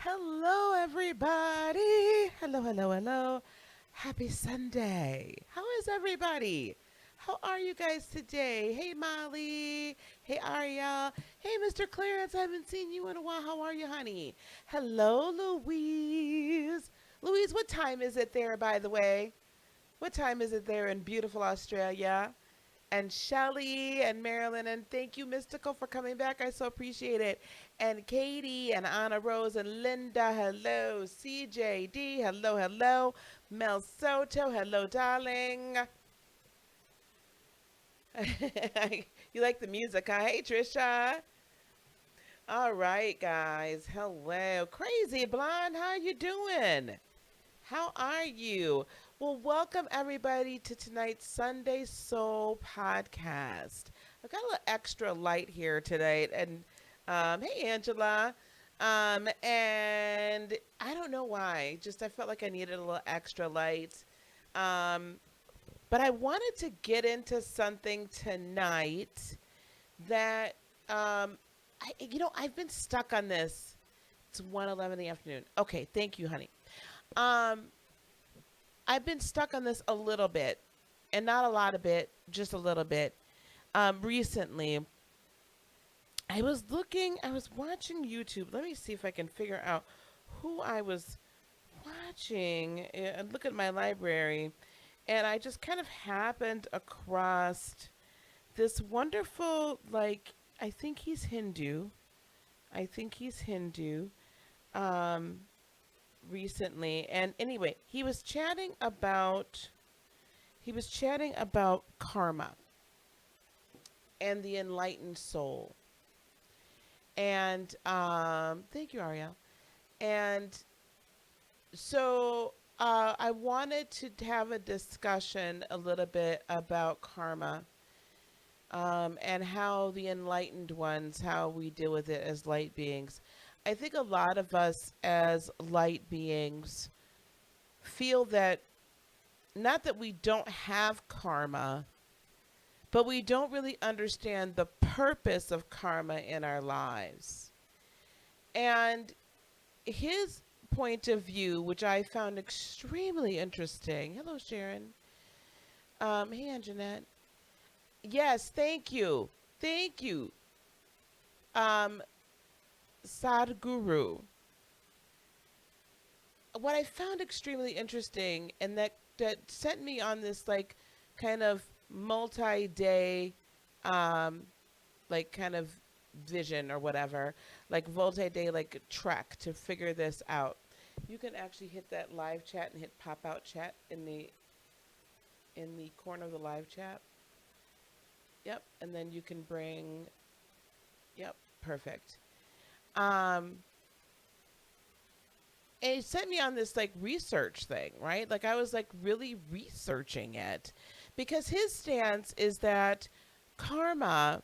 Hello, everybody. Hello, hello, hello. Happy Sunday. How is everybody? How are you guys today? Hey, Molly. Hey, Ariel. Hey, Mr. Clarence. I haven't seen you in a while. How are you, honey? Hello, Louise. Louise, what time is it there, by the way? What time is it there in beautiful Australia? And Shelly and Marilyn, and thank you, Mystical, for coming back. I so appreciate it. And Katie and Anna Rose and Linda, hello. CJD, hello, hello. Mel Soto, hello, darling. You like the music, huh? Hey, Trisha. All right, guys. Hello. Crazy Blonde, how you doing? How are you? Well, welcome everybody to tonight's Sunday Soul podcast. I've got a little extra light here today, and hey, Angela. And I don't know why, just I felt like I needed a little extra light. Um, but I wanted to get into something tonight that I've been stuck on this. It's 1:11 in the afternoon. Okay, thank you, honey. Um, I've been stuck on this a little bit, and not a lot of bit, just a little bit. Recently, I was watching YouTube. Let me see if I can figure out who I was watching and look at my library. And I just kind of happened across this wonderful, like, I think he's Hindu. I think he's Hindu. Um, Recently, and anyway, he was chatting about karma and the enlightened soul. And thank you, Ariel. And so I wanted to have a discussion a little bit about karma, and how the enlightened ones, how we deal with it as light beings. I think a lot of us as light beings feel that, not that we don't have karma, but we don't really understand the purpose of karma in our lives. And his point of view, which I found extremely interesting. Hello, Sharon. Hey, Anjanette. Yes, thank you. Thank you. Um, Sadhguru. What I found extremely interesting, and that sent me on this, like, kind of multi-day, um, like, kind of vision or whatever, like multi-day, like, trek to figure this out. You can actually hit that live chat and hit pop out chat in the corner of the live chat. Yep, and then you can bring. Yep, perfect. Um, and it sent me on this, like, research thing, right? Like, I was, like, really researching it, because his stance is that karma,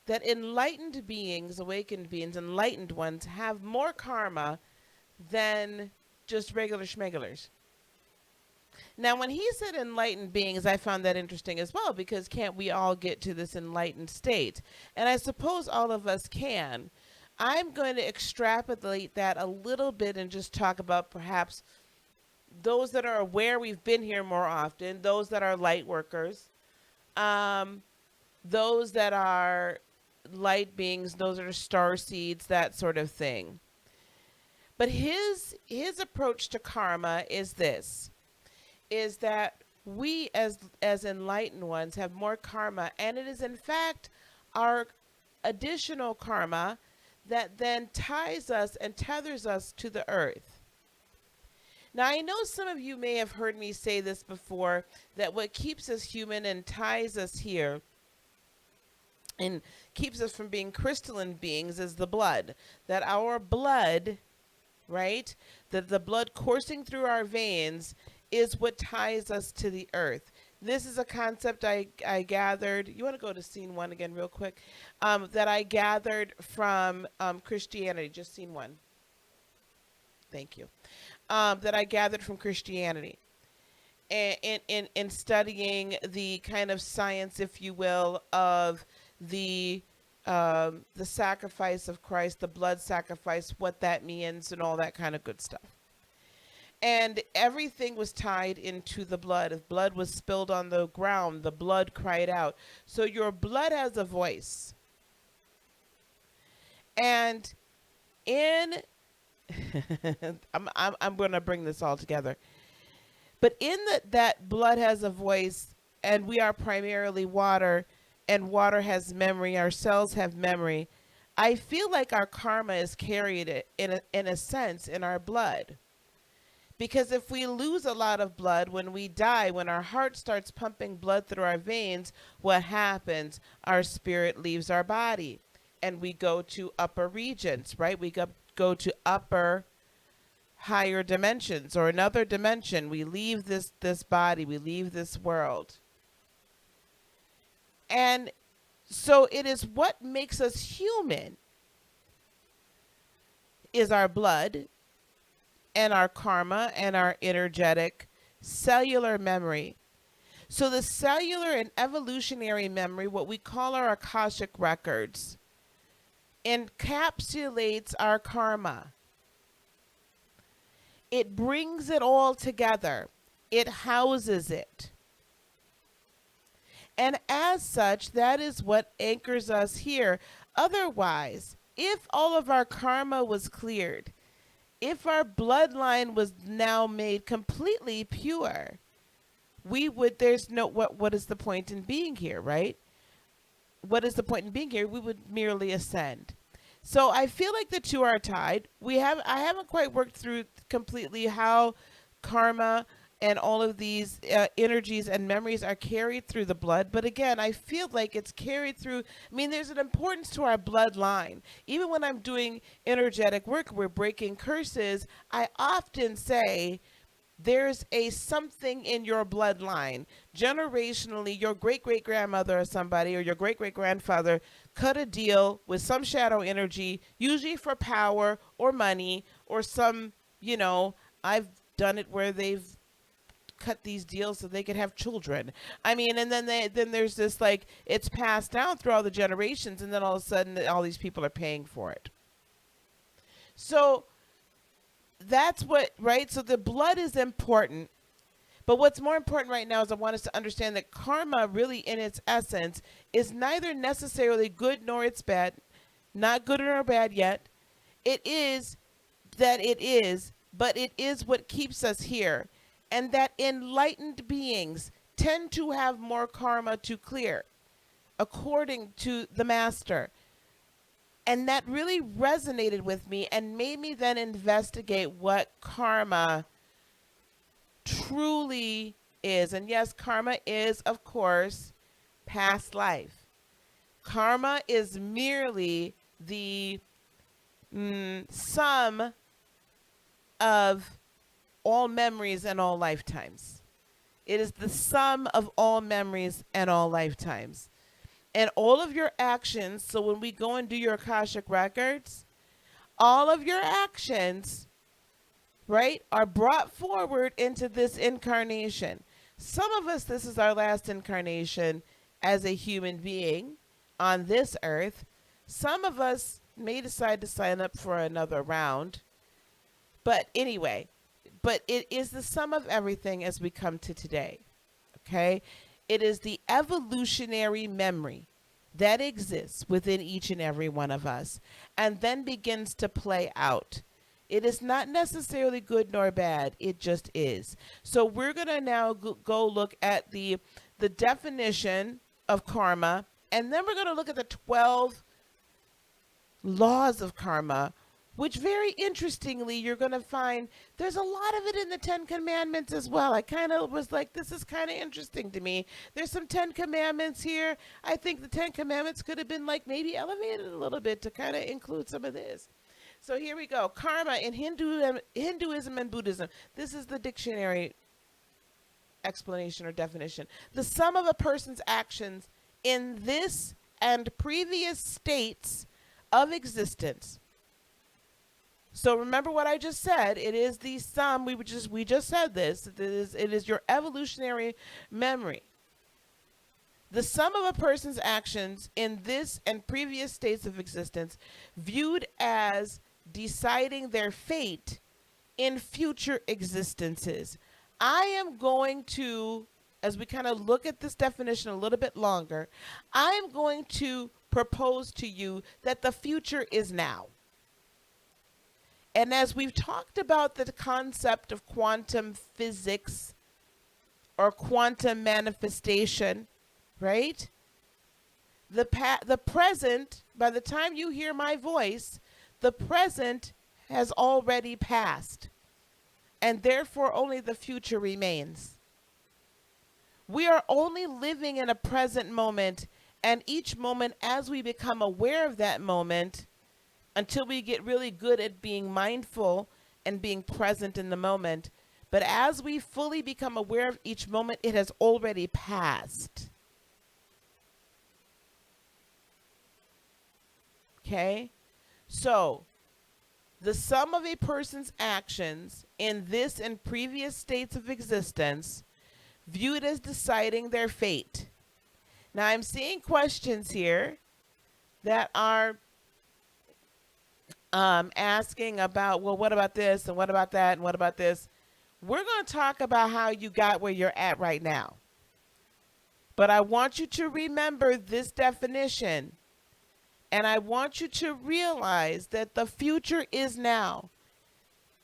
that enlightened beings, awakened beings, enlightened ones have more karma than just regular schmegulars. Now, when he said enlightened beings, I found that interesting as well, because can't we all get to this enlightened state? And I suppose all of us can. I'm going to extrapolate that a little bit and just talk about perhaps those that are aware we've been here more often, those that are light workers, um, those that are light beings, those are star seeds, that sort of thing. But his approach to karma is this, is that we as enlightened ones have more karma, and it is in fact our additional karma that then ties us and tethers us to the earth. Now, I know some of you may have heard me say this before, that what keeps us human and ties us here and keeps us from being crystalline beings is the blood. That our blood, right, that the blood coursing through our veins is what ties us to the earth. This is a concept I gathered. You want to go to scene one again real quick? That I gathered from Christianity. Just scene one. Thank you. That I gathered from Christianity. In studying the kind of science, if you will, of the sacrifice of Christ, the blood sacrifice, what that means, and all that kind of good stuff. And everything was tied into the blood. If blood was spilled on the ground, the blood cried out. So your blood has a voice. And in I'm going to bring this all together. But in that blood has a voice, and we are primarily water, and water has memory, our cells have memory. I feel like our karma is carried in a sense in our blood. Because if we lose a lot of blood when we die, when our heart starts pumping blood through our veins, what happens? Our spirit leaves our body and we go to upper regions, right? We go to upper, higher dimensions or another dimension. We leave this body, we leave this world. And so it is what makes us human is our blood and our karma and our energetic cellular memory. So the cellular and evolutionary memory, what we call our Akashic records, encapsulates our karma. It brings it all together. It houses it. And as such, that is what anchors us here. Otherwise, if all of our karma was cleared, if our bloodline was now made completely pure, there's no, what is the point in being here, right? What is the point in being here? We would merely ascend. So I feel like the two are tied. I haven't quite worked through completely how karma and all of these energies and memories are carried through the blood. But again, I feel like it's carried through. I mean, there's an importance to our bloodline. Even when I'm doing energetic work, we're breaking curses, I often say, there's a something in your bloodline. Generationally, your great-great-grandmother or somebody, or your great-great-grandfather cut a deal with some shadow energy, usually for power or money or some, I've done it where they've cut these deals so they could have children. I mean, and then there's this, like, it's passed down through all the generations, and then all of a sudden all these people are paying for it. So that's what, right? So the blood is important. But what's more important right now is I want us to understand that karma really in its essence is neither necessarily good nor it's bad. Not good nor bad yet. It is that it is, but it is what keeps us here. And that enlightened beings tend to have more karma to clear, according to the master. And that really resonated with me and made me then investigate what karma truly is. And yes, karma is, of course, past life. Karma is merely the sum of all memories and all lifetimes. It is the sum of all memories and all lifetimes. And all of your actions, so when we go and do your Akashic records, all of your actions, right, are brought forward into this incarnation. Some of us, this is our last incarnation as a human being on this earth. Some of us may decide to sign up for another round. But anyway, it is the sum of everything as we come to today. Okay? It is the evolutionary memory that exists within each and every one of us and then begins to play out. It is not necessarily good nor bad. It just is. So we're going to now go look at the definition of karma, and then we're going to look at the 12 laws of karma, which very interestingly, you're going to find there's a lot of it in the 10 Commandments as well. I kind of was like, this is kind of interesting to me. There's some 10 Commandments here. I think the 10 Commandments could have been like maybe elevated a little bit to kind of include some of this. So here we go. Karma in Hinduism and Buddhism. This is the dictionary explanation or definition. The sum of a person's actions in this and previous states of existence. So remember what I just said. It is the sum. We just said this. It is your evolutionary memory. The sum of a person's actions in this and previous states of existence, viewed as deciding their fate in future existences. I am going to, as we kind of look at this definition a little bit longer, I am going to propose to you that the future is now. And as we've talked about the concept of quantum physics or quantum manifestation, right? The present, by the time you hear my voice, the present has already passed, and therefore only the future remains. We are only living in a present moment, and each moment, as we become aware of that moment, until we get really good at being mindful and being present in the moment. But as we fully become aware of each moment, it has already passed. Okay? So, the sum of a person's actions in this and previous states of existence, viewed as deciding their fate. Now, I'm seeing questions here that are asking about, well, what about this and what about that and what about this? We're going to talk about how you got where you're at right now. But I want you to remember this definition, and I want you to realize that the future is now,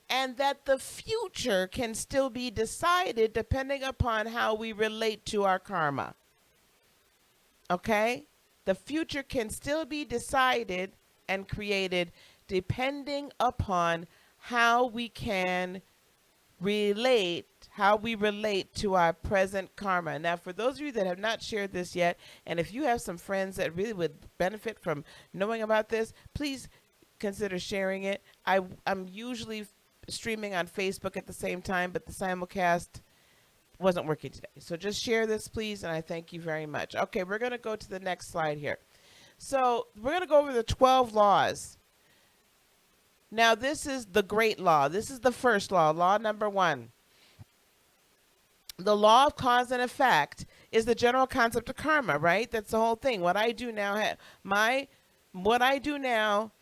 and that the future can still be decided depending upon how we relate to our karma. Okay? The future can still be decided and created depending upon how we can relate, how we relate to our present karma. Now, for those of you that have not shared this yet, and if you have some friends that really would benefit from knowing about this, please consider sharing it. I'm usually streaming on Facebook at the same time, but the simulcast wasn't working today. So just share this, please, and I thank you very much. Okay, we're going to go to the next slide here. So we're going to go over the 12 laws. Now, this is the great law. This is the first law, law number 1. The law of cause and effect is the general concept of karma, right? That's the whole thing. What I do now,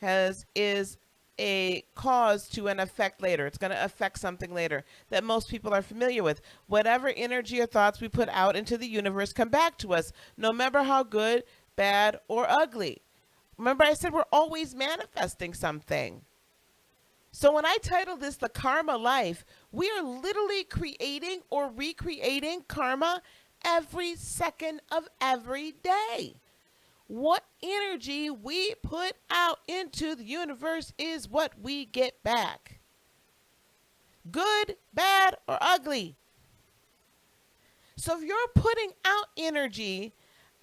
is a cause to an effect later. It's going to affect something later that most people are familiar with. Whatever energy or thoughts we put out into the universe come back to us, no matter how good, bad, or ugly. Remember, I said we're always manifesting something. So when I title this The Karma Life, we are literally creating or recreating karma every second of every day. What energy we put out into the universe is what we get back. Good, bad, or ugly. So if you're putting out energy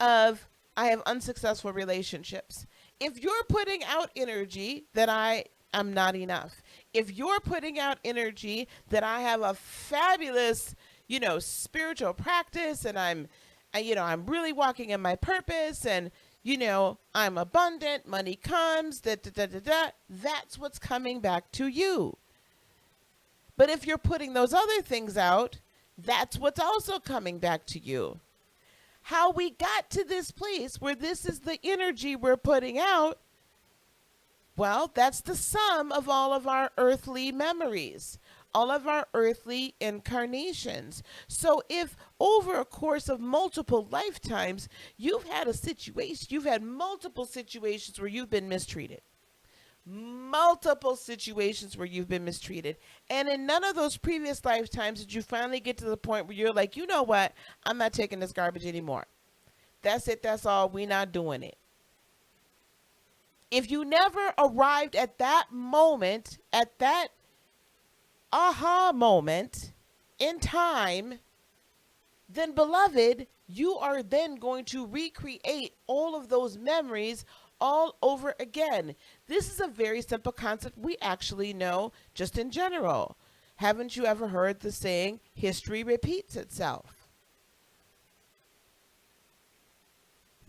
of, I have unsuccessful relationships. If you're putting out energy that I'm not enough. If you're putting out energy that I have a fabulous, spiritual practice, and I'm really walking in my purpose, and, I'm abundant, money comes, that's what's coming back to you. But if you're putting those other things out, that's what's also coming back to you. How we got to this place where this is the energy we're putting out, well, that's the sum of all of our earthly memories, all of our earthly incarnations. So if over a course of multiple lifetimes, you've had multiple situations where you've been mistreated, multiple situations where you've been mistreated. And in none of those previous lifetimes did you finally get to the point where you're like, you know what? I'm not taking this garbage anymore. That's it. That's all. We're not doing it. If you never arrived at that moment, at that aha moment in time, then beloved, you are then going to recreate all of those memories all over again. This is a very simple concept we actually know just in general. Haven't you ever heard the saying, history repeats itself?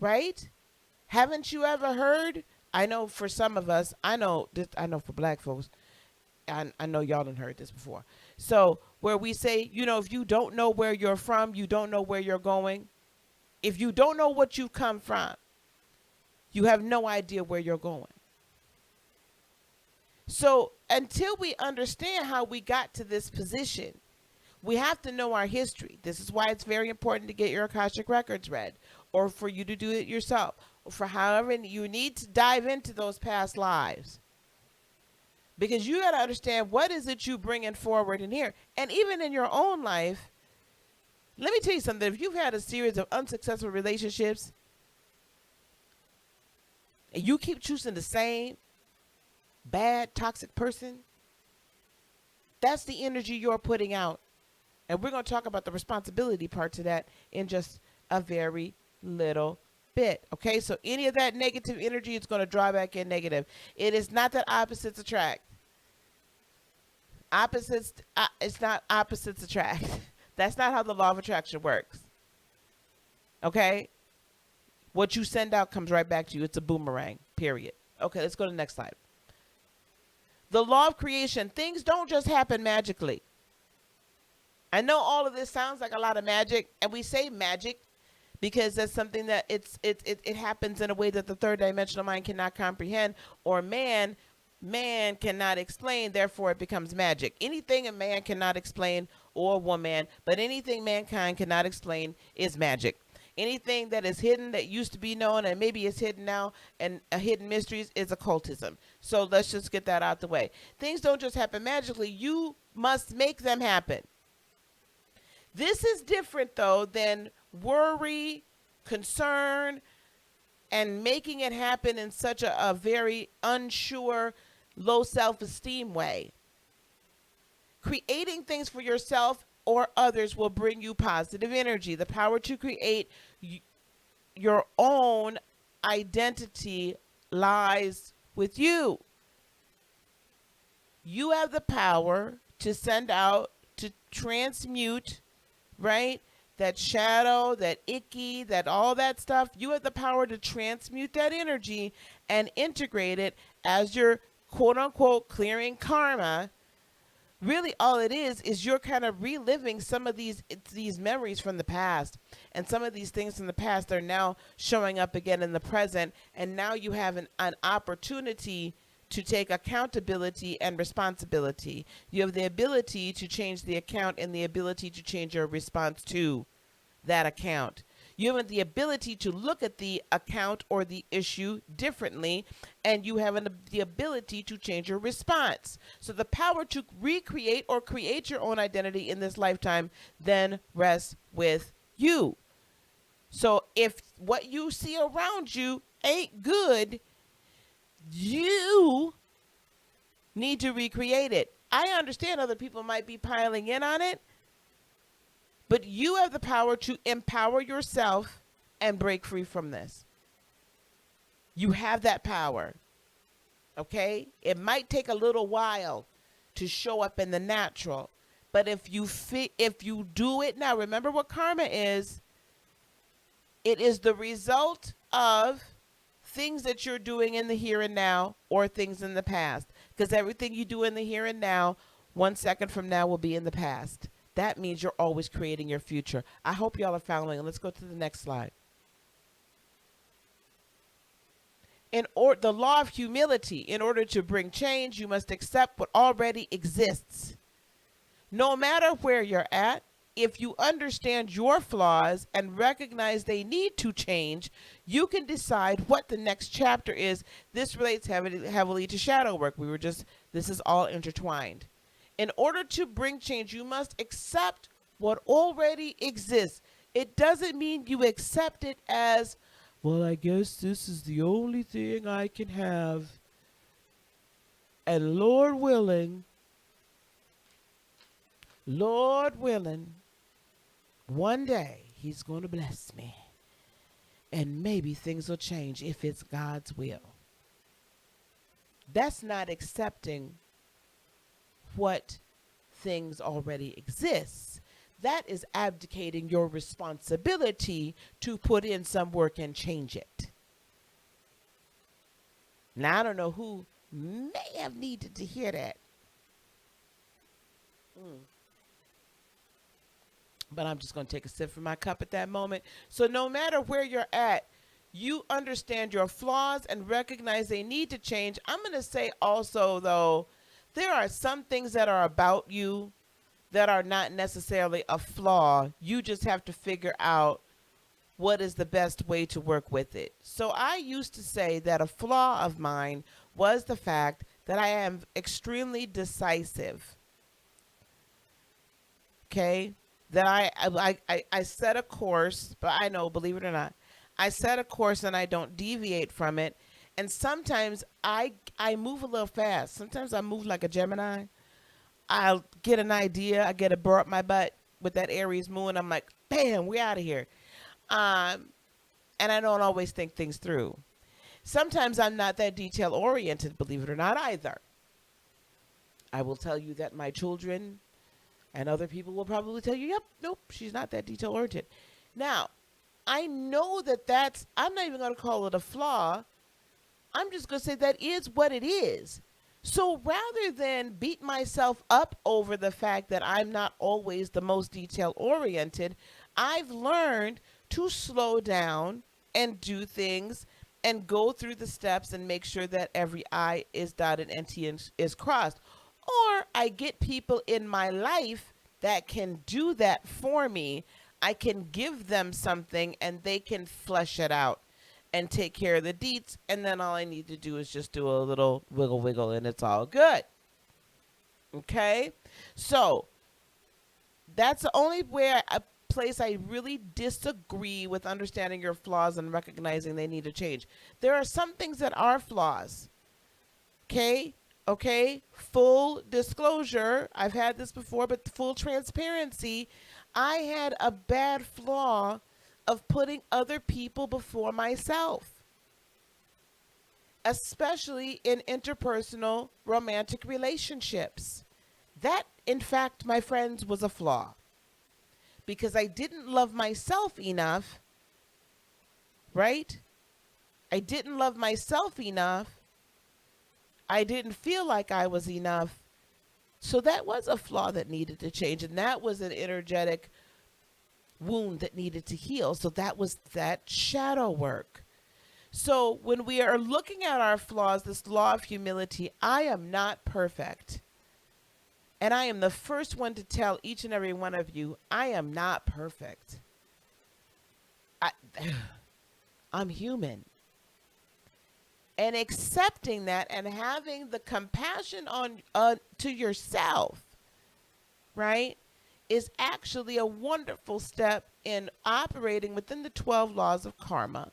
Right? Haven't you ever heard? I know for some of us, I know for black folks, I know y'all done heard this before. So where we say, if you don't know where you're from, you don't know where you're going. If you don't know what you've come from, you have no idea where you're going. So until we understand how we got to this position, we have to know our history. This is why it's very important to get your Akashic records read, or for you to do it yourself, or for however you need to dive into those past lives. Because you got to understand, what is it you bringing forward in here? And even in your own life, let me tell you something. If you've had a series of unsuccessful relationships, and you keep choosing the same bad, toxic person, that's the energy you're putting out. And we're going to talk about the responsibility part to that in just a very little bit. Okay, so any of that negative energy is going to draw back in negative. It is not that opposites attract. It's not opposites attract. That's not how the law of attraction works. Okay? What you send out comes right back to you. It's a boomerang, period. Okay, let's go to the next slide. The law of creation. Things don't just happen magically. I know all of this sounds like a lot of magic, and we say magic because that's something that it happens in a way that the third dimensional mind cannot comprehend, or man cannot explain, therefore it becomes magic. Anything a man cannot explain, or woman, but anything mankind cannot explain is magic. Anything that is hidden, that used to be known and maybe is hidden now, and hidden mysteries, is occultism. So let's just get that out the way. Things don't just happen magically. You must make them happen. This is different, though, than worry, concern, and making it happen in such a very unsure, low self-esteem way. Creating things for yourself or others will bring you positive energy. The power to create your own identity lies with you. You have the power to send out, to transmute, right? That shadow, that icky, that all that stuff. You have the power to transmute that energy and integrate it as you're, quote unquote, clearing karma. Really all it is you're kind of reliving some of these memories from the past, and some of these things from the past are now showing up again in the present, and now you have an opportunity to take accountability and responsibility. You have the ability to change the account and the ability to change your response to that account. You have the ability to look at the account or the issue differently, and you have the ability to change your response. So the power to recreate or create your own identity in this lifetime then rests with you. So if what you see around you ain't good, you need to recreate it. I understand other people might be piling in on it, but you have the power to empower yourself and break free from this. You have that power. Okay? It might take a little while to show up in the natural, but if you do it now, remember what karma is. It is the result of things that you're doing in the here and now, or things in the past. Because everything you do in the here and now, 1 second from now, will be in the past. That means you're always creating your future. I hope y'all are following. Let's go to the next slide. The law of humility. In order to bring change, you must accept what already exists. No matter where you're at, if you understand your flaws and recognize they need to change, you can decide what the next chapter is. This relates heavily to shadow work. This is all intertwined. In order to bring change, you must accept what already exists. It doesn't mean you accept it as, well, I guess this is the only thing I can have. And Lord willing, one day he's going to bless me. And maybe things will change if it's God's will. That's not accepting what things already exist. That is abdicating your responsibility to put in some work and change it. Now, I don't know who may have needed to hear that. But I'm just going to take a sip from my cup at that moment. So no matter where you're at, you understand your flaws and recognize they need to change. I'm going to say also, though, there are some things that are about you that are not necessarily a flaw. You just have to figure out what is the best way to work with it. So I used to say that a flaw of mine was the fact that I am extremely decisive. Okay? That I set a course, but I know, believe it or not, I set a course and I don't deviate from it. And sometimes I move a little fast. Sometimes I move like a Gemini. I'll get an idea. I get a burr up my butt with that Aries moon. I'm like, bam, we're out of here. And I don't always think things through. Sometimes I'm not that detail oriented, believe it or not, either. I will tell you that my children and other people will probably tell you, yep, nope, she's not that detail oriented. Now, I know that I'm not even going to call it a flaw. I'm just going to say that is what it is. So rather than beat myself up over the fact that I'm not always the most detail oriented, I've learned to slow down and do things and go through the steps and make sure that every I is dotted and T is crossed. Or I get people in my life that can do that for me. I can give them something and they can flesh it out and take care of the deets. And then all I need to do is just do a little wiggle and it's all good. Okay? So that's the only place I really disagree with understanding your flaws and recognizing they need to change. There are some things that are flaws. Okay? Okay, full disclosure, I've had this before, but full transparency, I had a bad flaw of putting other people before myself, especially in interpersonal romantic relationships. That, in fact, my friends, was a flaw because I didn't love myself enough, right? I didn't love myself enough. I didn't feel like I was enough. So that was a flaw that needed to change. And that was an energetic wound that needed to heal. So that was that shadow work. So when we are looking at our flaws, this law of humility, I am not perfect. And I am the first one to tell each and every one of you, I am not perfect. I'm human. And accepting that and having the compassion on to yourself, right, is actually a wonderful step in operating within the 12 laws of karma.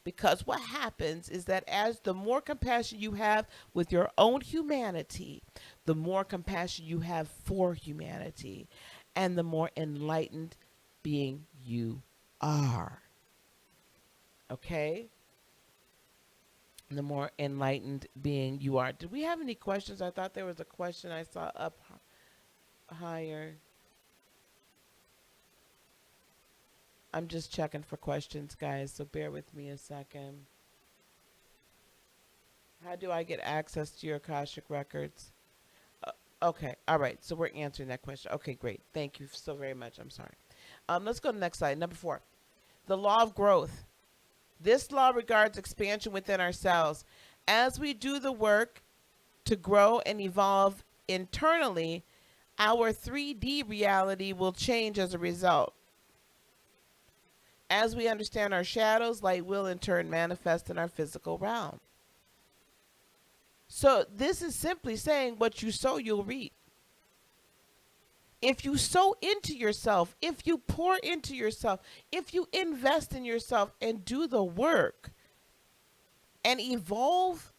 Because what happens is that as the more compassion you have with your own humanity, the more compassion you have for humanity, and the more enlightened being you are. Okay? The more enlightened being you are. Did we have any questions? I thought there was a question I saw up higher. I'm just checking for questions, guys, so bear with me a second. How do I get access to your Akashic records? Okay, all right, so we're answering that question. Okay, great. Thank you so very much. I'm sorry. Let's go to the next slide. Number 4, the law of growth. This law regards expansion within ourselves. As we do the work to grow and evolve internally, our 3D reality will change as a result. As we understand our shadows, light will in turn manifest in our physical realm. So this is simply saying what you sow, you'll reap. If you sow into yourself, if you pour into yourself, if you invest in yourself and do the work and evolve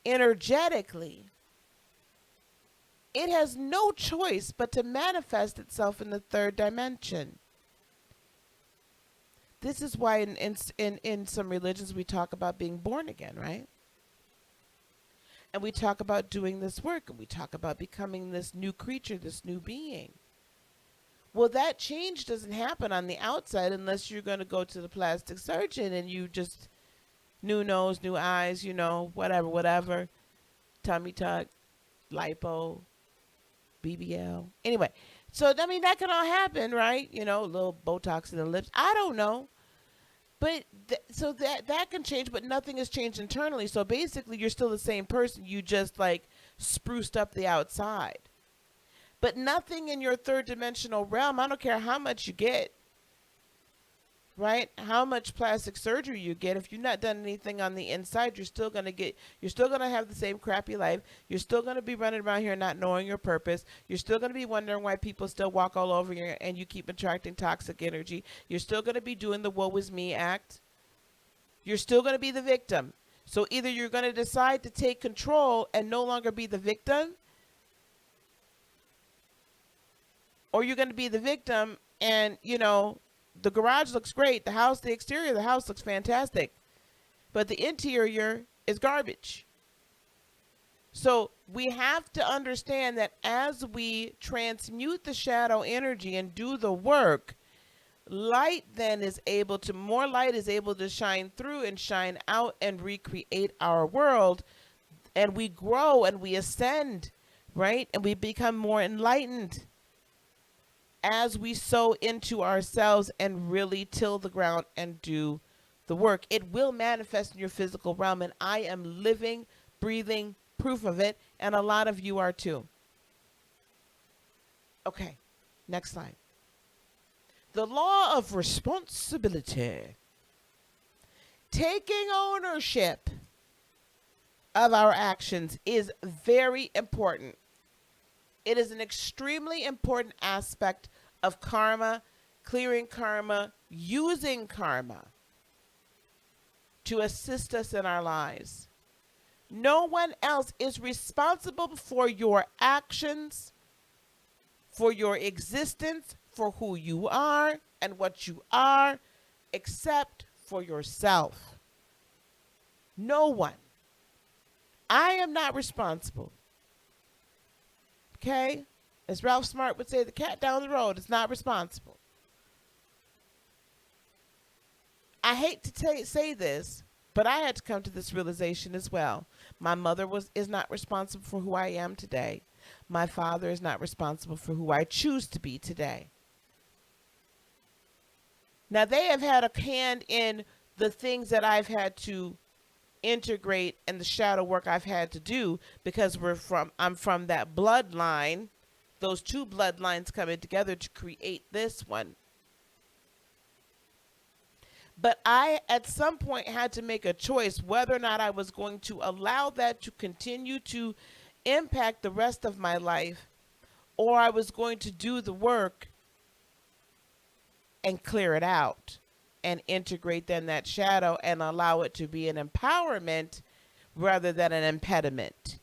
energetically, it has no choice but to manifest itself in the third dimension. This is why in some religions we talk about being born again, right? And we talk about doing this work, and we talk about becoming this new creature, this new being. Well, that change doesn't happen on the outside unless you're going to go to the plastic surgeon and you just new nose, new eyes, whatever, tummy tuck, lipo, BBL. Anyway, so I mean that can all happen, right? A little Botox in the lips. I don't know. But so that can change, but nothing has changed internally. So basically, you're still the same person. You just like spruced up the outside. But nothing in your third dimensional realm, I don't care how much you get, right? How much plastic surgery you get, if you've not done anything on the inside, you're still going to have the same crappy life. You're still going to be running around here not knowing your purpose. You're still going to be wondering why people still walk all over you and you keep attracting toxic energy. You're still going to be doing the woe is me act. You're still going to be the victim. So either you're going to decide to take control and no longer be the victim, or you're going to be the victim and, the garage looks great. The exterior of the house looks fantastic. But the interior is garbage. So we have to understand that as we transmute the shadow energy and do the work, more light is able to shine through and shine out and recreate our world. And we grow and we ascend, right? And we become more enlightened as we sow into ourselves and really till the ground and do the work. It will manifest in your physical realm, and I am living, breathing proof of it, and a lot of you are too. Okay, next slide. The law of responsibility. Taking ownership of our actions is very important. It is an extremely important aspect of karma, clearing karma, using karma to assist us in our lives. No one else is responsible for your actions, for your existence, for who you are and what you are, except for yourself. No one. I am not responsible. Okay? As Ralph Smart would say, the cat down the road is not responsible. I hate to say this, but I had to come to this realization as well. My mother is not responsible for who I am today. My father is not responsible for who I choose to be today. Now, they have had a hand in the things that I've had to integrate and the shadow work I've had to do because I'm from that bloodline, those two bloodlines coming together to create this one. But I, at some point, had to make a choice whether or not I was going to allow that to continue to impact the rest of my life, or I was going to do the work and clear it out and integrate then that shadow and allow it to be an empowerment rather than an impediment.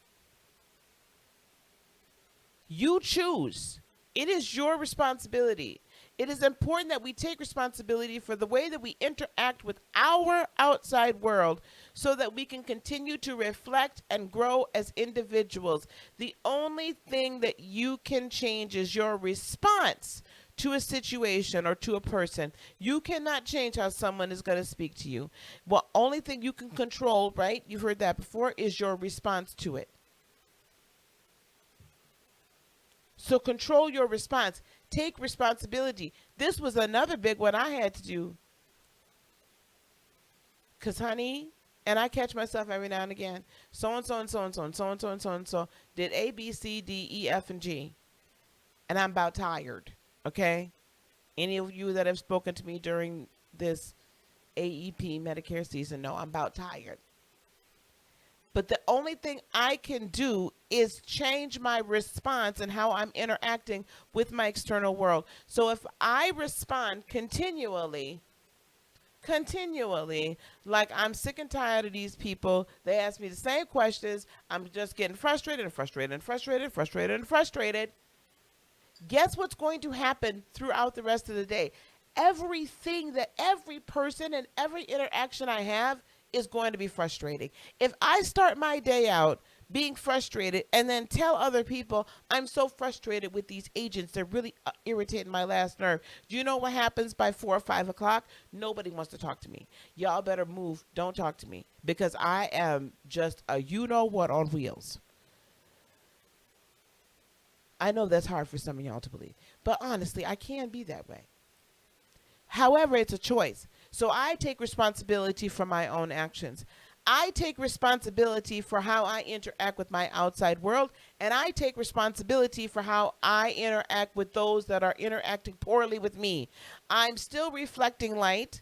You choose. It is your responsibility. It is important that we take responsibility for the way that we interact with our outside world so that we can continue to reflect and grow as individuals. The only thing that you can change is your response to a situation or to a person. You cannot change how someone is going to speak to you. Well, only thing you can control, right? You've heard that before, is your response to it. So control your response. Take responsibility. This was another big one I had to do. Because, honey, And I catch myself every now and again. So and so and so and so and so and so and so and so did A, B, C, D, E, F, and G. And I'm about tired. Okay? Any of you that have spoken to me during this AEP Medicare season know I'm about tired. But the only thing I can do is change my response and how I'm interacting with my external world. So if I respond continually, like I'm sick and tired of these people, they ask me the same questions, I'm just getting frustrated and frustrated and frustrated, frustrated and frustrated. Guess what's going to happen throughout the rest of the day? Everything that every person and every interaction I have is going to be frustrating. If I start my day out being frustrated and then tell other people I'm so frustrated with these agents, they're really irritating my last nerve. Do you know what happens by 4 or 5 o'clock? Nobody wants to talk to me. Y'all better move. Don't talk to me because I am just a you know what on wheels. I know that's hard for some of y'all to believe, but honestly, I can be that way. However, it's a choice. So I take responsibility for my own actions. I take responsibility for how I interact with my outside world, and I take responsibility for how I interact with those that are interacting poorly with me. I'm still reflecting light,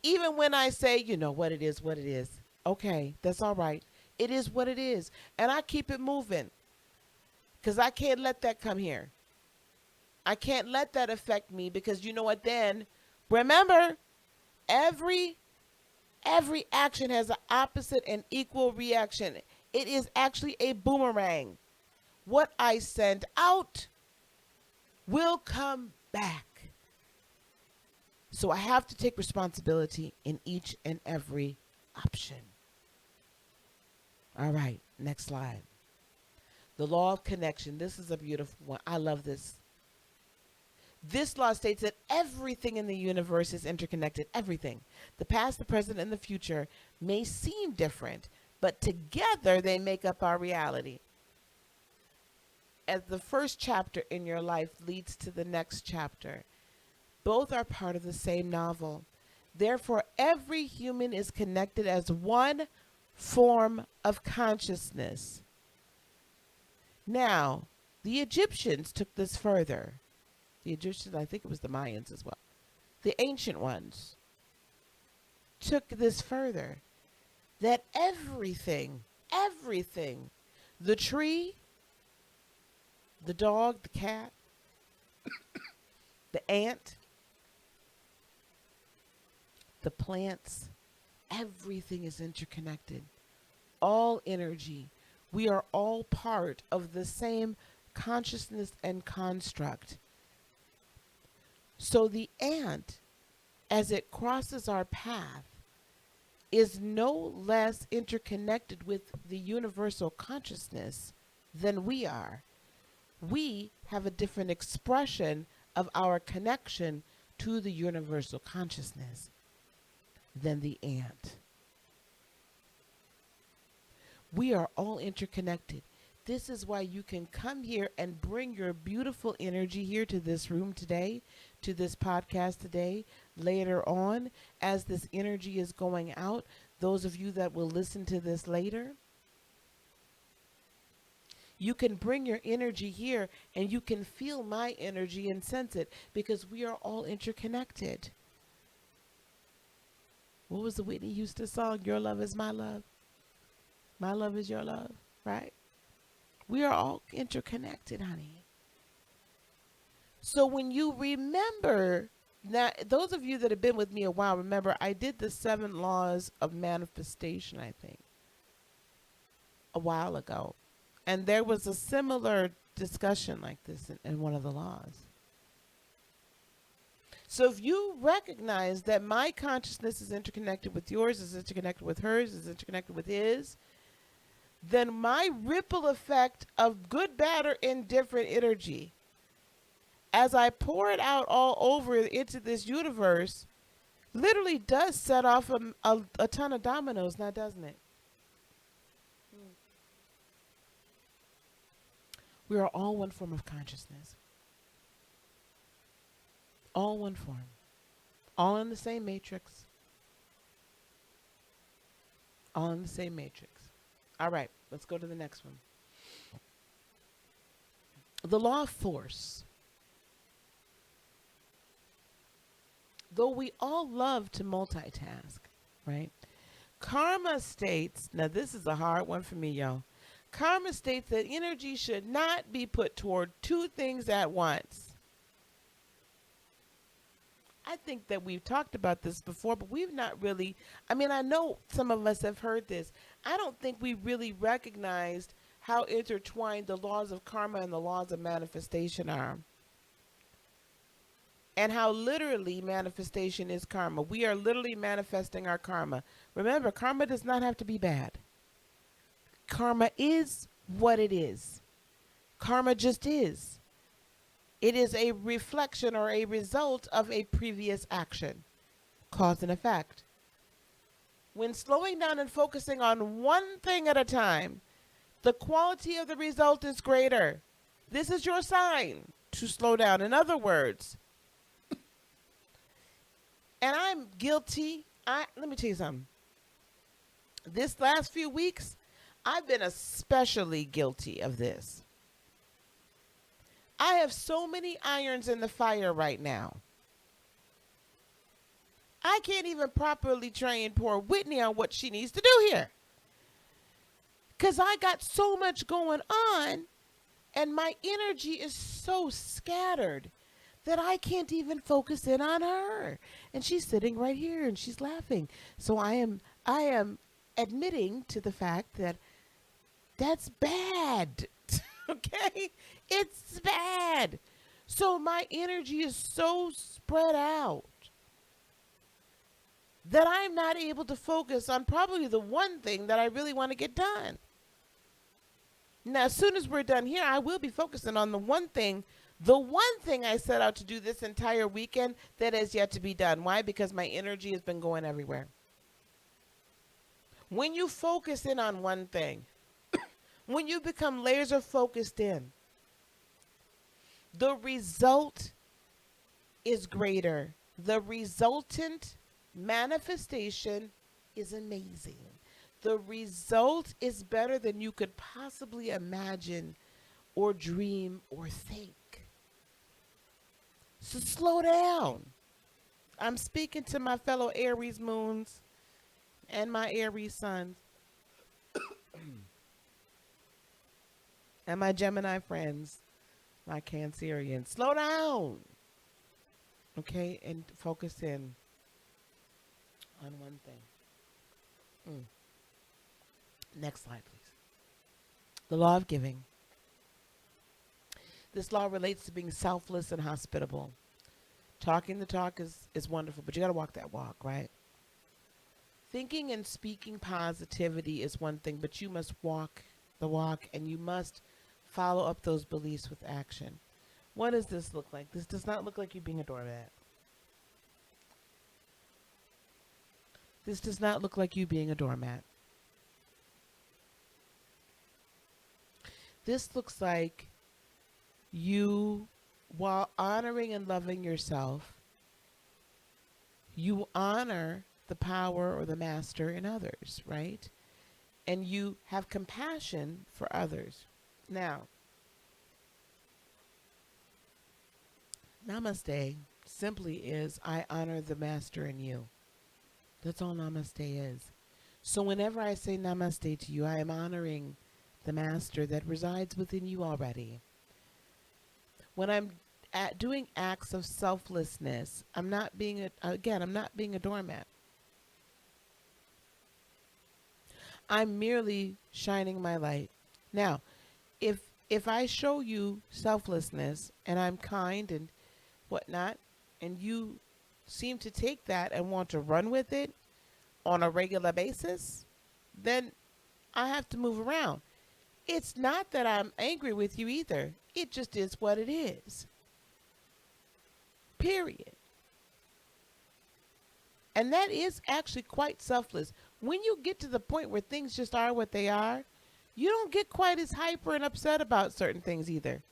even when I say, you know what it is, what it is. Okay, that's all right. It is what it is. And I keep it moving because I can't let that come here. I can't let that affect me because you know what then? Remember, every action has an opposite and equal reaction. It is actually a boomerang. What I send out will come back. So I have to take responsibility in each and every option. All right, next slide. The law of connection. This is a beautiful one. I love this. This law states that everything in the universe is interconnected. Everything. The past, the present, and the future may seem different, but together they make up our reality. As the first chapter in your life leads to the next chapter, both are part of the same novel. Therefore, every human is connected as one form of consciousness. Now, the Egyptians took this further. The Egyptians, I think it was the Mayans as well. The ancient ones took this further. That everything, the tree, the dog, the cat, the ant, the plants, everything is interconnected. All energy. We are all part of the same consciousness and construct. So the ant, as it crosses our path, is no less interconnected with the universal consciousness than we are. We have a different expression of our connection to the universal consciousness than the ant. We are all interconnected. This is why you can come here and bring your beautiful energy here to this room today, to this podcast today, later on, as this energy is going out. Those of you that will listen to this later, you can bring your energy here and you can feel my energy and sense it because we are all interconnected. What was the Whitney Houston song? Your love is my love. My love is your love, right? We are all interconnected, honey. So when you remember, now those of you that have been with me a while, remember I did the 7 laws of manifestation, I think, a while ago. And there was a similar discussion like this in one of the laws. So if you recognize that my consciousness is interconnected with yours, is interconnected with hers, is interconnected with his, then my ripple effect of good, bad, or indifferent energy, as I pour it out all over into this universe, literally does set off a ton of dominoes, now doesn't it? We are all one form of consciousness. All one form. All in the same matrix. All in the same matrix. All right, let's go to the next one. The law of force. Though we all love to multitask, right? Karma states, now this is a hard one for me, y'all. Karma states that energy should not be put toward two things at once. I think that we've talked about this before, but we've not really, I mean, I know some of us have heard this. I don't think we really recognized how intertwined the laws of karma and the laws of manifestation are. And how literally manifestation is karma. We are literally manifesting our karma. Remember, karma does not have to be bad. Karma is what it is. Karma just is. It is a reflection or a result of a previous action. Cause and effect. When slowing down and focusing on one thing at a time, the quality of the result is greater. This is your sign to slow down. In other words, and I'm guilty. Let me tell you something. This last few weeks, I've been especially guilty of this. I have so many irons in the fire right now. I can't even properly train poor Whitney on what she needs to do here. Because I got so much going on, and my energy is so scattered that I can't even focus in on her. And she's sitting right here and she's laughing. So I am admitting to the fact that that's bad. Okay? It's bad. So my energy is so spread out that I'm not able to focus on probably the one thing that I really want to get done. Now, as soon as we're done here, I will be focusing on the one thing I set out to do this entire weekend that has yet to be done. Why? Because my energy has been going everywhere. When you focus in on one thing, when you become laser focused in, the result is greater. The resultant manifestation is amazing. The result is better than you could possibly imagine or dream or think. So slow down. I'm speaking to my fellow Aries moons and my Aries suns and my Gemini friends, my Cancerians. Slow down. Okay? And focus in on one thing. Next slide, please. The law of giving. This law relates to being selfless and hospitable. Talking the talk is wonderful, but you got to walk that walk, right? Thinking and speaking positivity is one thing, but you must walk the walk, and you must follow up those beliefs with action. What does this look like? This does not look like you being a doormat. This does not look like you being a doormat. This looks like you, while honoring and loving yourself, you honor the power or the master in others, right? And you have compassion for others. Now, Namaste simply is, I honor the master in you. That's all Namaste is. So whenever I say Namaste to you, I am honoring the master that resides within you already. When I'm doing acts of selflessness, I'm not being a doormat. I'm merely shining my light. Now, if I show you selflessness and I'm kind and whatnot, and you seem to take that and want to run with it on a regular basis, then I have to move around. It's not that I'm angry with you either. It just is what it is. Period. And that is actually quite selfless. When you get to the point where things just are what they are, you don't get quite as hyper and upset about certain things either.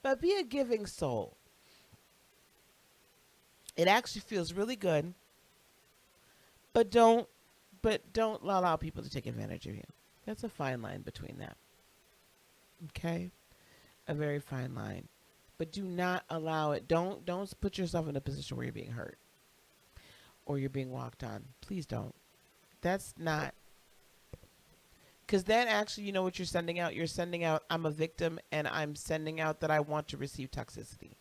But be a giving soul. It actually feels really good. But don't but don't allow people to take advantage of you. That's a fine line between that. Okay? A very fine line. But do not allow it. Don't put yourself in a position where you're being hurt or you're being walked on. Please don't. That's not, because then actually, you know what you're sending out? You're sending out, I'm a victim, and I'm sending out that I want to receive toxicity.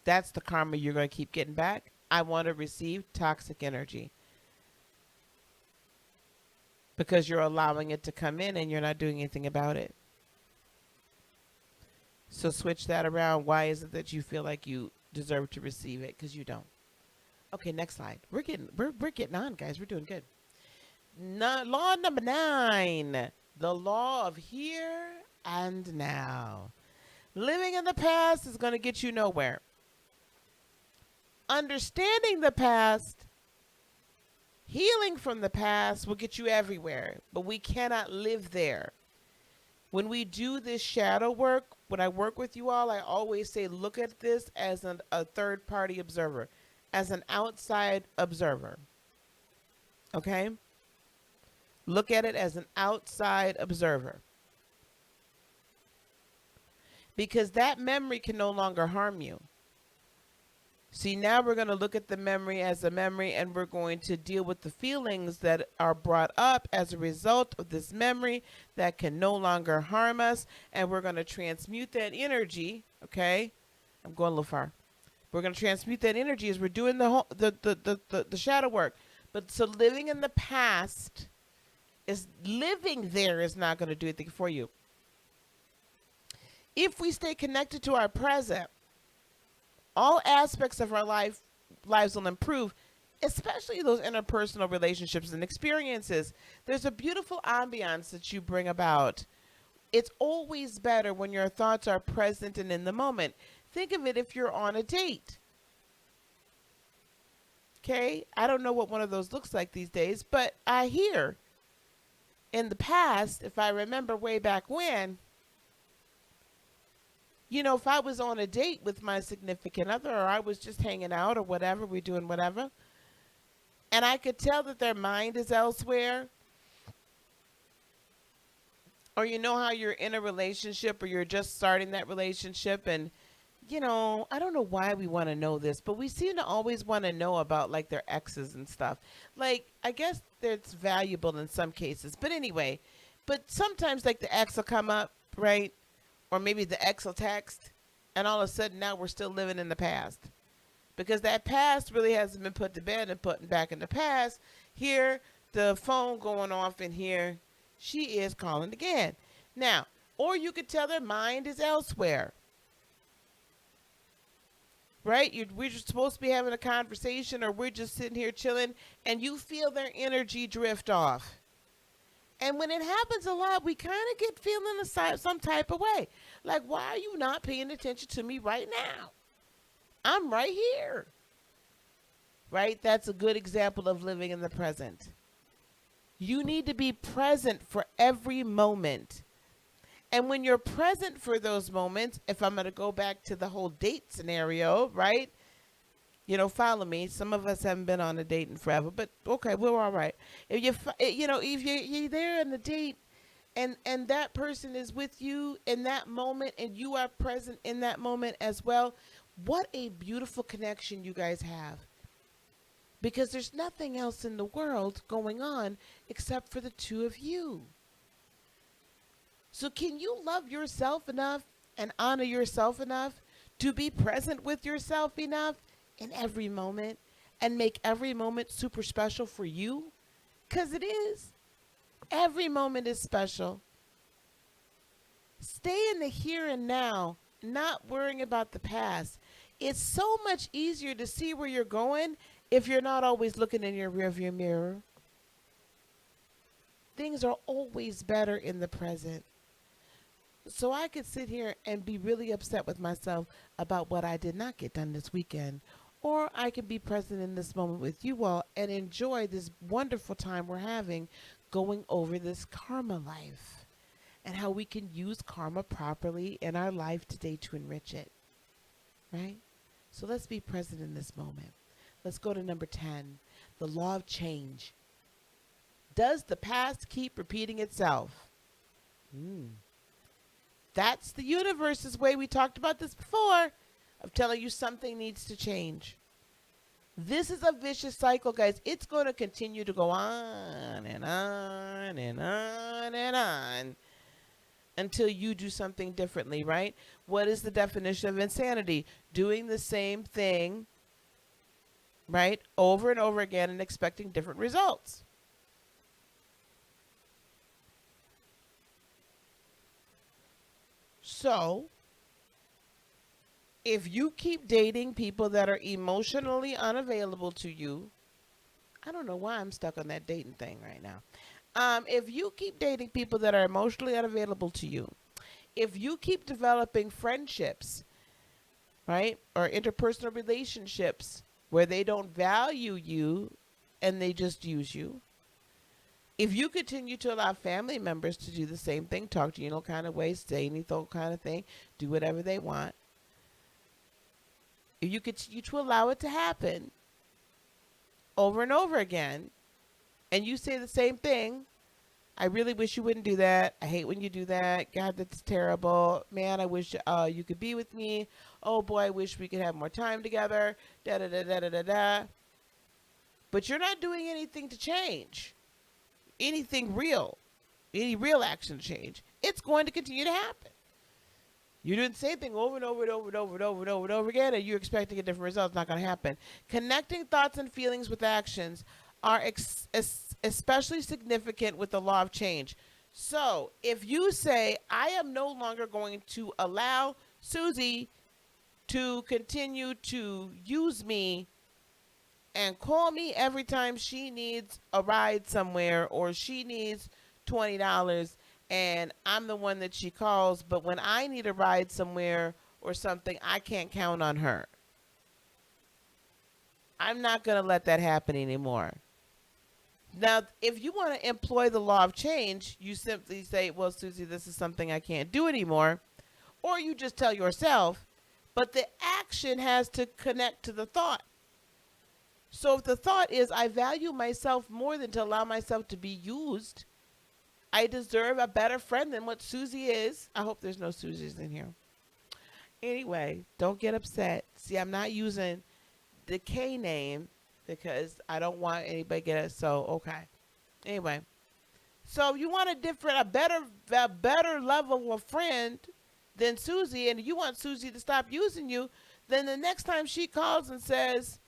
That's the karma you're going to keep getting back. I want to receive toxic energy because you're allowing it to come in and you're not doing anything about it. So switch that around. Why is it that you feel like you deserve to receive it? Because you don't. Okay, next slide. We're getting on, guys. We're doing good. Law number 9, the law of here and now. Living in the past is going to get you nowhere. Understanding the past, healing from the past will get you everywhere, but we cannot live there. When we do this shadow work, when I work with you all, I always say look at this as a third-party observer, as an outside observer. Okay? Look at it as an outside observer. Because that memory can no longer harm you. See, now we're going to look at the memory as a memory, and we're going to deal with the feelings that are brought up as a result of this memory that can no longer harm us, and we're going to transmute that energy. Okay, I'm going a little far. We're going to transmute that energy as we're doing the shadow work. But so living in the past is living there is not going to do anything for you. If we stay connected to our present, all aspects of our lives will improve, especially those interpersonal relationships and experiences. There's a beautiful ambiance that you bring about. It's always better when your thoughts are present and in the moment. Think of it if you're on a date. Okay? I don't know what one of those looks like these days, but I hear in the past, if I remember way back when, you know, if I was on a date with my significant other or I was just hanging out or whatever, we're doing whatever, and I could tell that their mind is elsewhere, or you know how you're in a relationship or you're just starting that relationship and, you know, I don't know why we want to know this, but we seem to always want to know about like their exes and stuff. Like, I guess that's valuable in some cases, but anyway, but sometimes like the ex will come up, right? Or maybe the ex will text, and all of a sudden now we're still living in the past. Because that past really hasn't been put to bed and put back in the past. Here, the phone going off, and here she is calling again. Now, or you could tell their mind is elsewhere. Right? We're just supposed to be having a conversation, or we're just sitting here chilling, and you feel their energy drift off. And when it happens a lot, we kind of get feeling some type of way. Like, why are you not paying attention to me right now? I'm right here. Right? That's a good example of living in the present. You need to be present for every moment. And when you're present for those moments, if I'm going to go back to the whole date scenario, right? You know, follow me. Some of us haven't been on a date in forever, but okay, we're all right. If you're there on the date, and that person is with you in that moment, and you are present in that moment as well, what a beautiful connection you guys have. Because there's nothing else in the world going on except for the two of you. So can you love yourself enough and honor yourself enough to be present with yourself enough in every moment and make every moment super special for you? Because it is. Every moment is special. Stay in the here and now, not worrying about the past. It's so much easier to see where you're going if you're not always looking in your rearview mirror. Things are always better in the present. So I could sit here and be really upset with myself about what I did not get done this weekend. Or I can be present in this moment with you all and enjoy this wonderful time we're having going over this karma life and how we can use karma properly in our life today to enrich it. Right? So let's be present in this moment. Let's go to number 10. The law of change. Does the past keep repeating itself? That's the universe's way. We talked about this before, of telling you something needs to change. This is a vicious cycle, guys. It's going to continue to go on and on and on and on until you do something differently, right? What is the definition of insanity? Doing the same thing, right, over and over again and expecting different results. So, if you keep dating people that are emotionally unavailable to you, I don't know why I'm stuck on that dating thing right now. If you keep dating people that are emotionally unavailable to you, if you keep developing friendships, right, or interpersonal relationships where they don't value you and they just use you, if you continue to allow family members to do the same thing, talk to you in all kind of ways, say any kind of thing, do whatever they want, if you continue to allow it to happen over and over again, and you say the same thing, I really wish you wouldn't do that. I hate when you do that. God, that's terrible. Man, I wish you could be with me. Oh boy, I wish we could have more time together. Da da da da da da da. But you're not doing anything to change. Anything real. Any real action to change. It's going to continue to happen. You're doing the same thing over and over and over and over and over and over and over again, and you're expecting a different result. It's not going to happen. Connecting thoughts and feelings with actions are especially significant with the law of change. So if you say, I am no longer going to allow Susie to continue to use me and call me every time she needs a ride somewhere or she needs $20 and I'm the one that she calls, but when I need a ride somewhere or something, I can't count on her. I'm not going to let that happen anymore. Now, if you want to employ the law of change, you simply say, well, Susie, this is something I can't do anymore. Or you just tell yourself, but the action has to connect to the thought. So if the thought is, I value myself more than to allow myself to be used, I deserve a better friend than what Susie is. I hope there's no Susies in here. Anyway, don't get upset. See, I'm not using the K name because I don't want anybody to get it. So, okay. Anyway, so you want a better level of friend than Susie, and you want Susie to stop using you, then the next time she calls and says,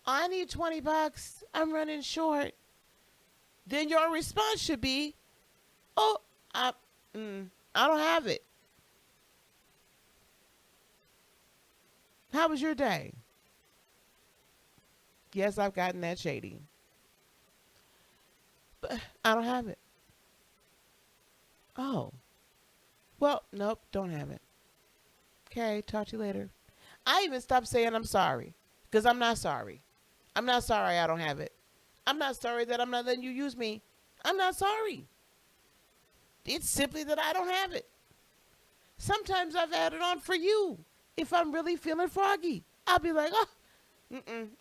I need $20, I'm running short, then your response should be, oh, I don't have it. How was your day? Yes, I've gotten that shady. But I don't have it. Oh. Well, nope, don't have it. Okay, talk to you later. I even stopped saying I'm sorry because I'm not sorry. I'm not sorry I don't have it. I'm not sorry that I'm not letting you use me. I'm not sorry. It's simply that I don't have it. Sometimes I've added on for you. If I'm really feeling froggy, I'll be like, oh,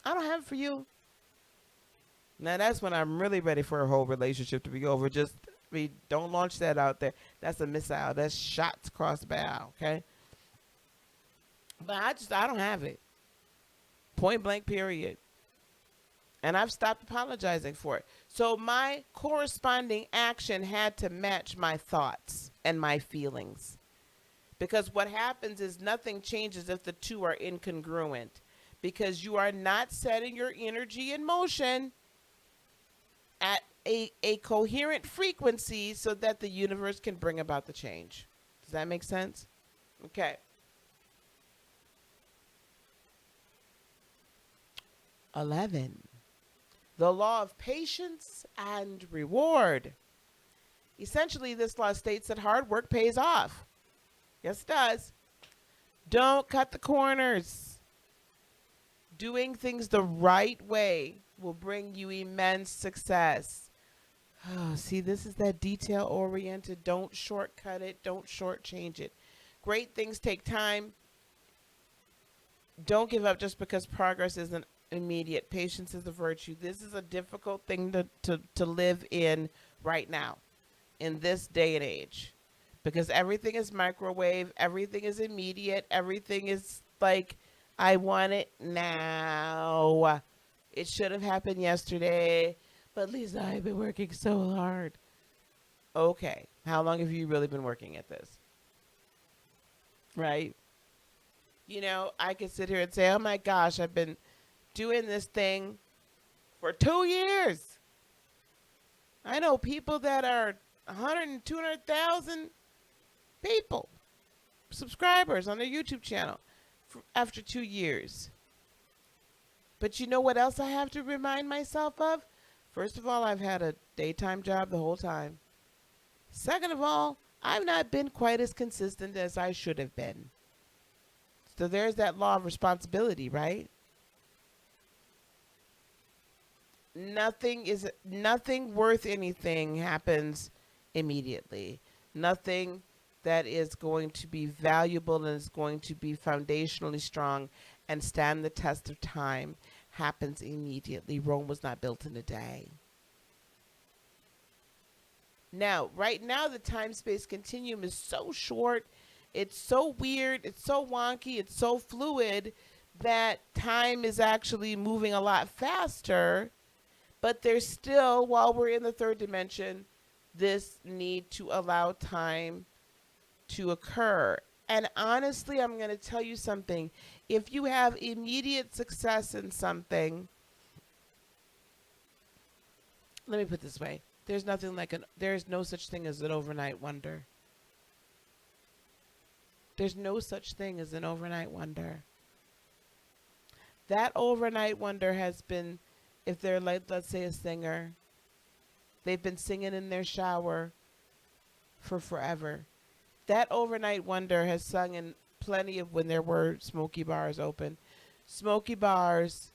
I don't have it for you. Now that's when I'm really ready for a whole relationship to be over. Just don't launch that out there. That's a missile. That's shots across the bow, okay? But I don't have it. Point blank, period. And I've stopped apologizing for it. So my corresponding action had to match my thoughts and my feelings. Because what happens is nothing changes if the two are incongruent. Because you are not setting your energy in motion at a coherent frequency so that the universe can bring about the change. Does that make sense? Okay. 11. The law of patience and reward. Essentially, this law states that hard work pays off. Yes, it does. Don't cut the corners. Doing things the right way will bring you immense success. Oh, see, this is that detail-oriented. Don't shortcut it. Don't shortchange it. Great things take time. Don't give up just because progress isn't immediate. Patience is a virtue. This is a difficult thing to live in right now, in this day and age, because everything is microwave, everything is immediate, everything is like, I want it now. It should have happened yesterday, but Lisa, I've been working so hard. Okay, how long have you really been working at this? Right? You know, I could sit here and say, oh my gosh, I've been doing this thing for 2 years. I know people that are 100 and 200,000 people, subscribers on their YouTube channel after 2 years. But you know what else I have to remind myself of? First of all, I've had a daytime job the whole time. Second of all, I've not been quite as consistent as I should have been. So there's that law of responsibility, right? Nothing worth anything happens immediately. Nothing that is going to be valuable and is going to be foundationally strong and stand the test of time happens immediately. Rome was not built in a day. Now, right now, the time-space continuum is so short, it's so weird, it's so wonky, it's so fluid that time is actually moving a lot faster, but there's still, while we're in the third dimension, this need to allow time to occur. And honestly, I'm going to tell you something. If you have immediate success in something, let me put it this way. There's no such thing as an overnight wonder. There's no such thing as an overnight wonder. That overnight wonder has been, if they're like, let's say, a singer, they've been singing in their shower for forever. That overnight wonder has sung in plenty of, when there were smoky bars open, smoky bars,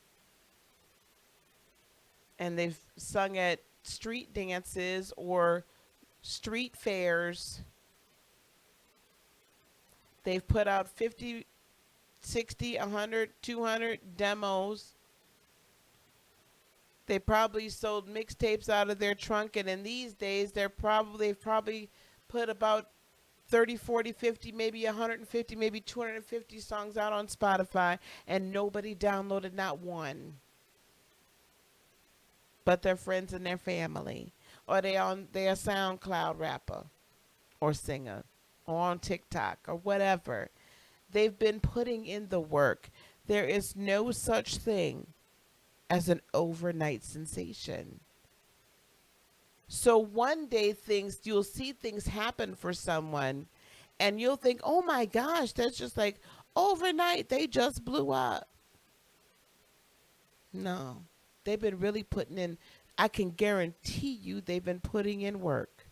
and they've sung at street dances or street fairs. They've put out 50, 60, 100, 200 demos. They probably sold mixtapes out of their trunk, and in these days they've probably put about 30, 40, 50, maybe 150, maybe 250 songs out on Spotify, and nobody downloaded not one. But their friends and their family, or they're a SoundCloud rapper or singer, or on TikTok or whatever. They've been putting in the work. There is no such thing as an overnight sensation. So one day you'll see things happen for someone, and you'll think, oh my gosh, that's just like overnight, they just blew up. No. They've been really putting in, I can guarantee you they've been putting in work.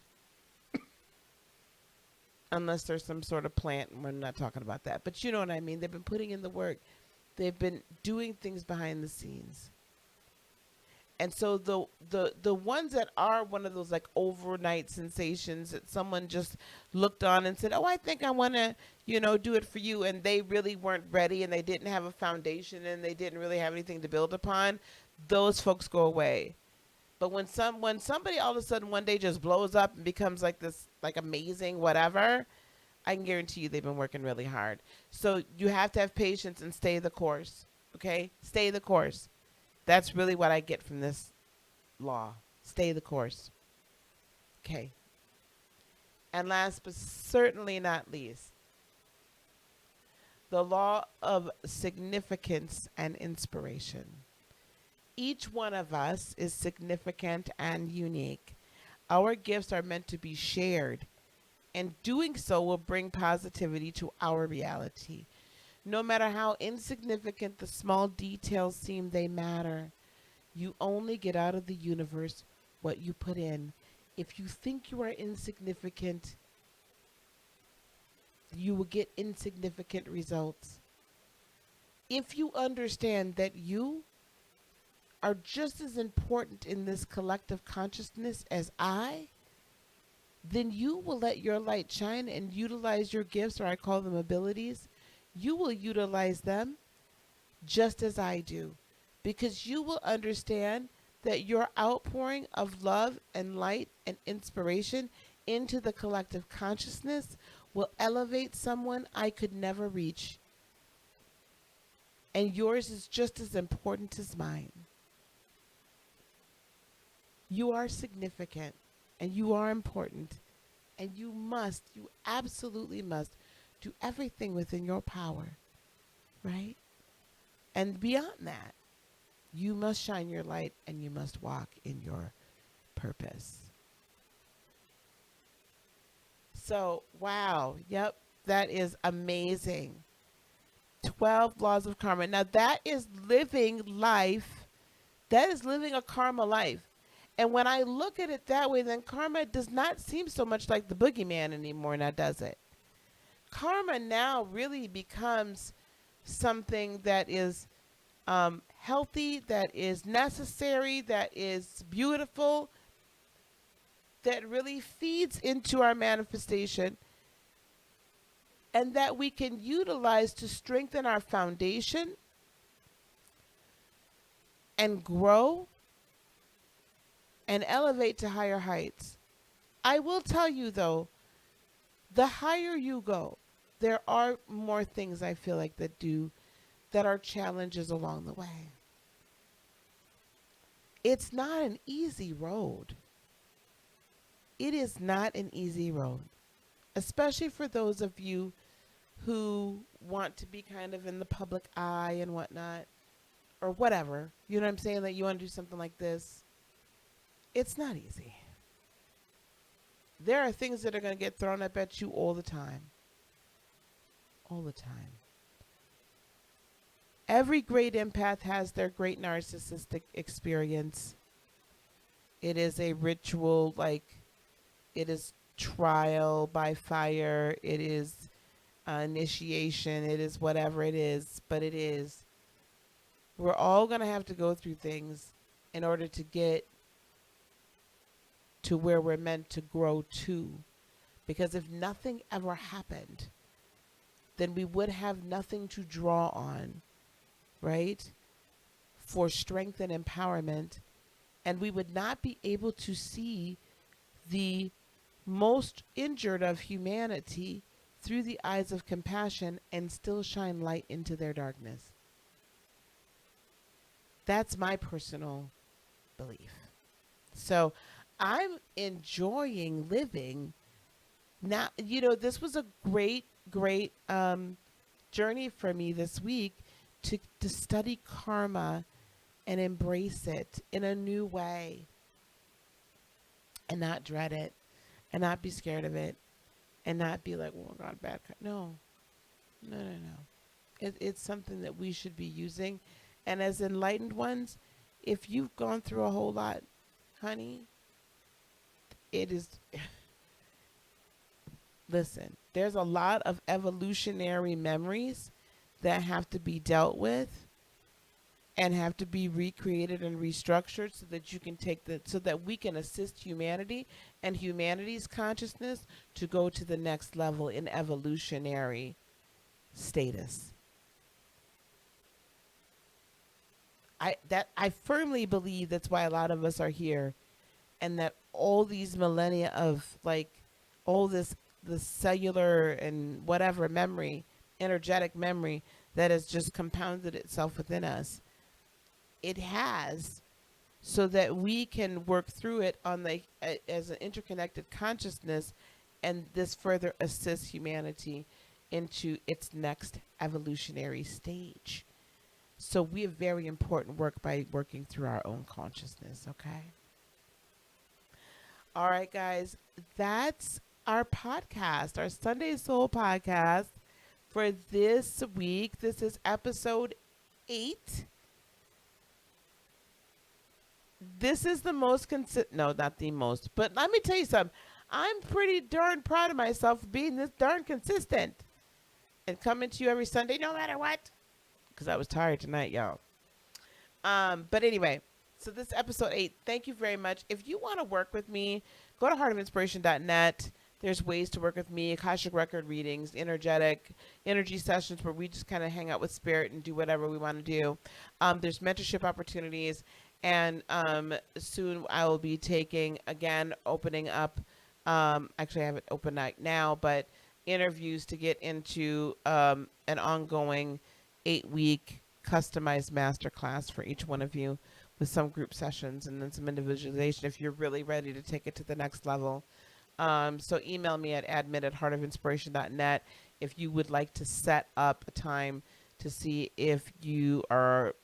Unless there's some sort of plant, and we're not talking about that. But you know what I mean. They've been putting in the work. They've been doing things behind the scenes. And so the ones that are one of those like overnight sensations that someone just looked on and said, oh, I think I want to, do it for you. And they really weren't ready, and they didn't have a foundation, and they didn't really have anything to build upon. Those folks go away. But when somebody all of a sudden one day just blows up and becomes like this, like amazing whatever, I can guarantee you they've been working really hard. So you have to have patience and stay the course. Okay? Stay the course. That's really what I get from this law. Stay the course. Okay. And last but certainly not least, the law of significance and inspiration. Each one of us is significant and unique. Our gifts are meant to be shared, and doing so will bring positivity to our reality. No matter how insignificant the small details seem, they matter. You only get out of the universe what you put in. If you think you are insignificant, you will get insignificant results. If you understand that you are just as important in this collective consciousness as I, then you will let your light shine and utilize your gifts, or I call them abilities. You will utilize them just as I do, because you will understand that your outpouring of love and light and inspiration into the collective consciousness will elevate someone I could never reach. And yours is just as important as mine. You are significant and you are important, and you absolutely must do everything within your power, right? And beyond that, you must shine your light and you must walk in your purpose. So, wow, yep, that is amazing. 12 laws of karma. Now, that is living life. That is living a karma life. And when I look at it that way, then karma does not seem so much like the boogeyman anymore, now does it? Karma now really becomes something that is healthy, that is necessary, that is beautiful, that really feeds into our manifestation, and that we can utilize to strengthen our foundation and grow and elevate to higher heights. I will tell you though, the higher you go, there are more things I feel like that are challenges along the way. It's not an easy road. It is not an easy road, especially for those of you who want to be kind of in the public eye and whatnot, or whatever. You know what I'm saying? That you want to do something like this. It's not easy. There are things that are going to get thrown up at you all the time. All the time. Every great empath has their great narcissistic experience. It is a ritual, like it is trial by fire. It is initiation. It is whatever it is, but it is. We're all going to have to go through things in order to get to where we're meant to grow to. Because if nothing ever happened, then we would have nothing to draw on, right? For strength and empowerment. And we would not be able to see the most injured of humanity through the eyes of compassion and still shine light into their darkness. That's my personal belief. So I'm enjoying living now. You know, this was a great journey for me this week to study karma and embrace it in a new way and not dread it and not be scared of it and not be like, oh my God, bad. No. It's something that we should be using. And as enlightened ones, if you've gone through a whole lot, honey, it is, listen, there's a lot of evolutionary memories that have to be dealt with and have to be recreated and restructured so that you can so that we can assist humanity and humanity's consciousness to go to the next level in evolutionary status. I firmly believe that's why a lot of us are here, and that all these millennia of like all the cellular and whatever memory, energetic memory that has just compounded itself within us. It has, so that we can work through it on as an interconnected consciousness, and this further assists humanity into its next evolutionary stage. So we have very important work by working through our own consciousness, okay? All right, guys, that's our podcast, our Sunday Soul podcast for this week. This is episode 8. This is the most no, not the most, but let me tell you something. I'm pretty darn proud of myself for being this darn consistent and coming to you every Sunday, no matter what, because I was tired tonight, y'all. But anyway, so this is episode 8. Thank you very much. If you want to work with me, go to heartofinspiration.net. There's ways to work with me, Akashic record readings, energy sessions where we just kind of hang out with spirit and do whatever we want to do. There's mentorship opportunities, and soon I will be taking, again, opening up, actually I have it open right now, but interviews to get into an ongoing 8-week customized masterclass for each one of you, with some group sessions and then some individualization if you're really ready to take it to the next level. So email me at admin@heartofinspiration.net if you would like to set up a time to see if you are,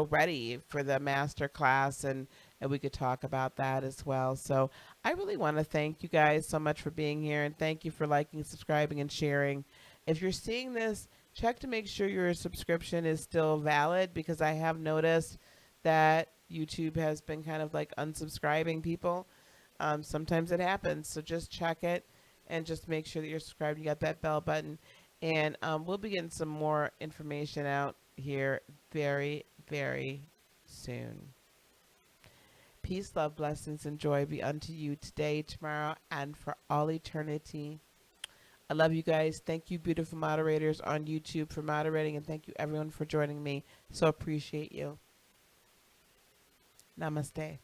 ready for the master class, and we could talk about that as well. So I really want to thank you guys so much for being here, and thank you for liking, subscribing, and sharing. If you're seeing this, check to make sure your subscription is still valid, because I have noticed that YouTube has been kind of like unsubscribing people. Sometimes it happens, so just check it and just make sure that you're subscribed. You got that bell button, and we'll be getting some more information out here very, very soon. Peace, love, blessings, and joy be unto you today, tomorrow, and for all eternity. I love you guys. Thank you, beautiful moderators on YouTube, for moderating, and thank you, everyone, for joining me. So appreciate you. Namaste.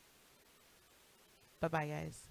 Bye-bye, guys.